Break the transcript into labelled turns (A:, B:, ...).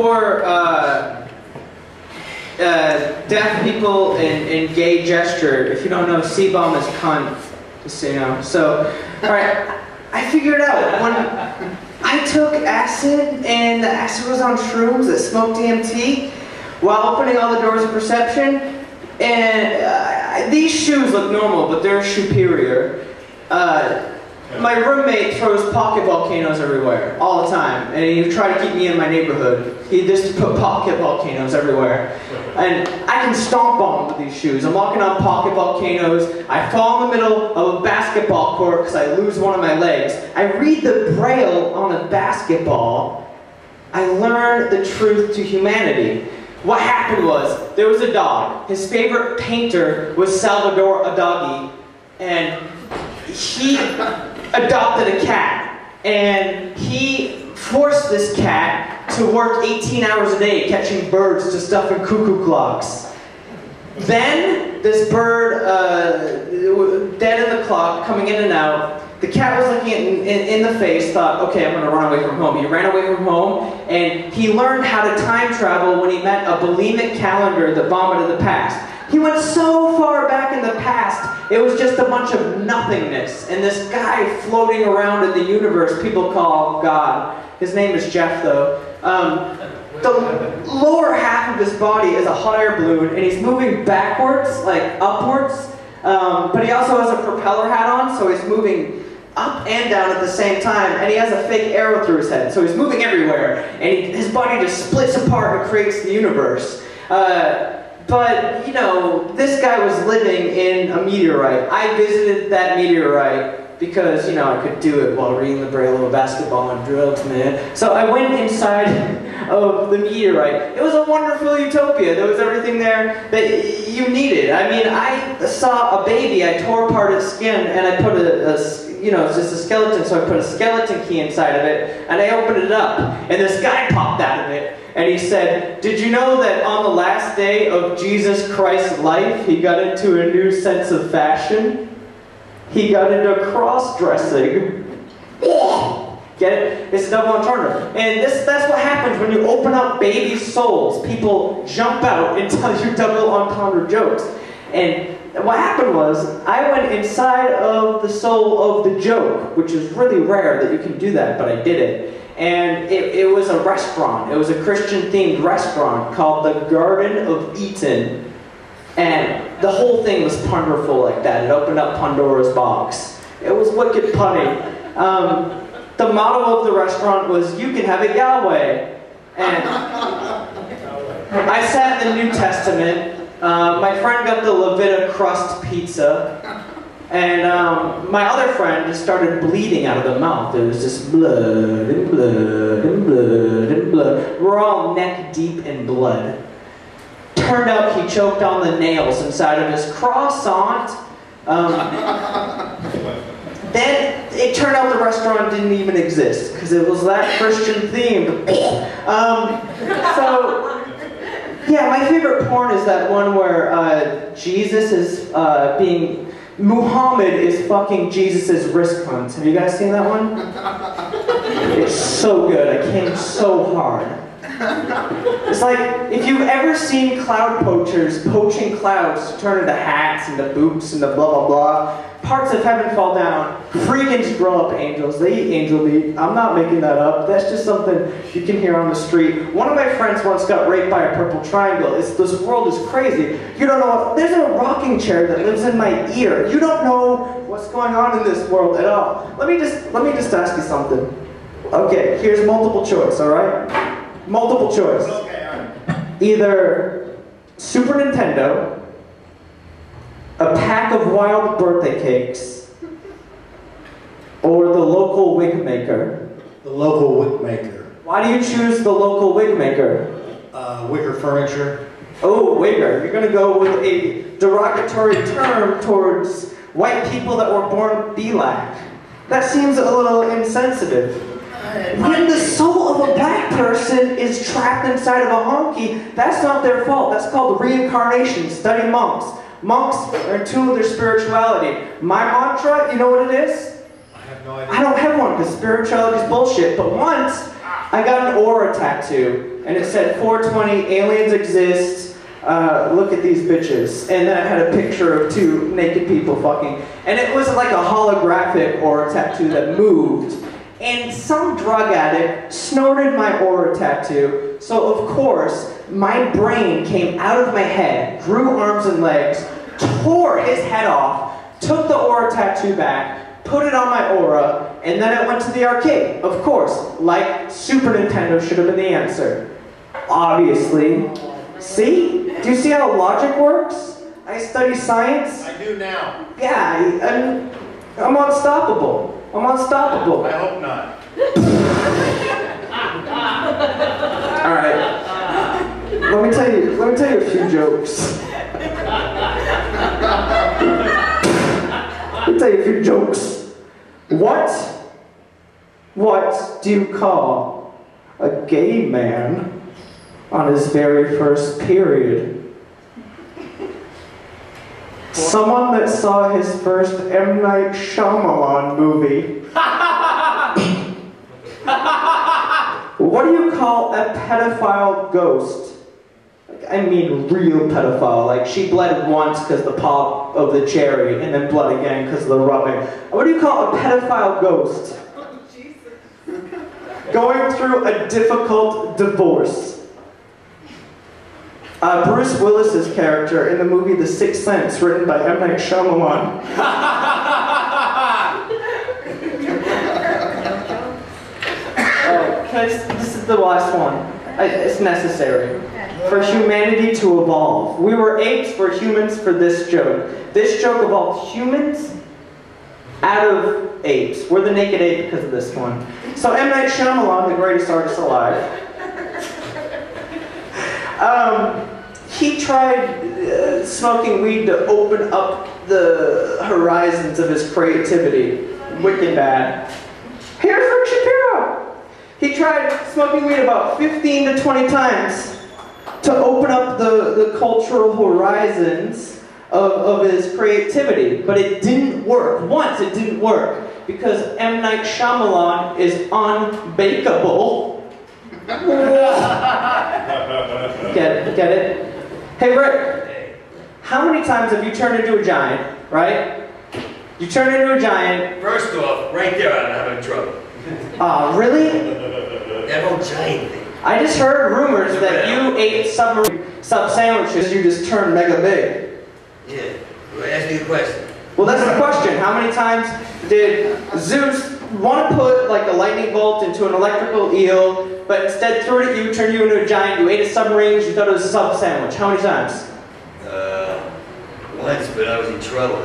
A: for deaf people in gay gesture. If you don't know, C-bomb is cunt, just so you know. So, alright, I figured out when I took acid and the acid was on shrooms that smoked DMT while opening all the doors of perception, and these shoes look normal, but they're superior. My roommate throws pocket volcanoes everywhere, all the time, and he tried to keep me in my neighborhood. He just put pocket volcanoes everywhere. And I can stomp on with these shoes. I'm walking on pocket volcanoes. I fall in the middle of a basketball court because I lose one of my legs. I read the braille on a basketball. I learn the truth to humanity. What happened was, there was a dog. His favorite painter was Salvador Dali, and he adopted a cat, and he forced this cat to work 18 hours a day catching birds to stuff in cuckoo clocks. Then, this bird, dead in the clock, coming in and out, the cat was looking in the face, thought, okay, I'm going to run away from home. He ran away from home, and he learned how to time travel when he met a bulimic calendar that vomited the past. He went so far back in the past, it was just a bunch of nothingness. And this guy floating around in the universe, people call God. His name is Jeff, though. The lower half of his body is a hot air balloon, and he's moving backwards, like upwards. But he also has a propeller hat on, so he's moving up and down at the same time, and he has a fake arrow through his head, so he's moving everywhere, and his body just splits apart and creates the universe. But, you know, this guy was living in a meteorite. I visited that meteorite because, you know, I could do it while reading the braille of a basketball on drugs, man. So I went inside of the meteorite. It was a wonderful utopia. There was everything there that you needed. I mean, I saw a baby, I tore apart its skin, and I put you know, it's just a skeleton, so I put a skeleton key inside of it, and I opened it up, and this guy popped out of it, and he said, did you know that on the last day of Jesus Christ's life, he got into a new sense of fashion? He got into cross-dressing. Get it? It's a double entendre. And that's what happens when you open up baby souls. People jump out and tell you double entendre jokes. And what happened was, I went inside of the soul of the joke, which is really rare that you can do that, but I did it. And it was a restaurant. It was a Christian-themed restaurant called the Garden of Eden. And the whole thing was wonderful like that. It opened up Pandora's box. It was wicked punny. The motto of the restaurant was, you can have it Yahweh. And I sat in the New Testament. My friend got the Levita crust pizza. And my other friend just started bleeding out of the mouth. It was just blood and blood and blood and blood. We're all neck deep in blood. Turned out he choked on the nails inside of his croissant. Then it turned out the restaurant didn't even exist because it was that Christian themed. So, yeah, my favorite porn is that one where Jesus is Muhammad is fucking Jesus' wrist hunt. Have you guys seen that one? It's so good. I came so hard. It's like, if you've ever seen cloud poachers poaching clouds to turn into hats and the boots and the blah blah blah, parts of heaven fall down, freakins grow up angels, they eat angel meat. I'm not making that up, that's just something you can hear on the street. One of my friends once got raped by a purple triangle. This world is crazy. You don't know, there's a rocking chair that lives in my ear. You don't know what's going on in this world at all. Let me just ask you something. Okay, here's multiple choice, alright? Multiple choice. Okay, all right. Either Super Nintendo, a pack of wild birthday cakes, or the local wig maker.
B: The local wig maker.
A: Why do you choose the local wig maker?
B: Wicker furniture.
A: Oh, wigger. You're going to go with a derogatory term towards white people that were born black. That seems a little insensitive. When the soul of a black person is trapped inside of a honky, that's not their fault. That's called reincarnation. Study monks. Monks are in tune with their spirituality. My mantra, you know what it is?
B: I have no idea.
A: I don't have one because spirituality is bullshit. But once, I got an aura tattoo and it said 420, aliens exist, look at these bitches. And then I had a picture of two naked people fucking. And it was like a holographic aura tattoo that moved. And some drug addict snorted my aura tattoo, so of course, my brain came out of my head, grew arms and legs, tore his head off, took the aura tattoo back, put it on my aura, and then I went to the arcade. Of course, like Super Nintendo should have been the answer. Obviously. See? Do you see how logic works? I study science.
B: I do now.
A: Yeah, I'm unstoppable. I'm unstoppable.
B: I hope not.
A: All right. Let me tell you a few jokes. Let me tell you a few jokes. What do you call a gay man on his very first period? Someone that saw his first M. Night Shyamalan movie. What do you call a pedophile ghost? I mean real pedophile, like she bled once because the pop of the cherry and then blood again because of the rubbing. What do you call a pedophile ghost?
C: Oh, Jesus.
A: Going through a difficult divorce. Bruce Willis's character in the movie The Sixth Sense, written by M. Night Shyamalan. This is the last one. It's necessary. For humanity to evolve. We were apes, we're humans for this joke. This joke evolved humans out of apes. We're the naked ape because of this one. So M. Night Shyamalan, the greatest artist alive, he tried smoking weed to open up the horizons of his creativity. Wicked bad. Here's Rick Shapiro. He tried smoking weed about 15 to 20 times to open up the cultural horizons of his creativity. But it didn't work. Once it didn't work because M. Night Shyamalan is unbakeable. Get it? Hey Rick, how many times have you turned into a giant, right? You turn into a giant.
D: First off, right there I'm having trouble.
A: Really?
D: That whole giant thing.
A: I just heard rumors that you ate sub sandwiches, you just turned mega big.
D: Yeah, well, ask me the question.
A: Well, that's the question. How many times did Zeus want to put like a lightning bolt into an electrical eel, but instead threw it at you, turned you into a giant, you ate a submarine, you thought it was a sub sandwich? How many times?
D: Once, but I was in trouble.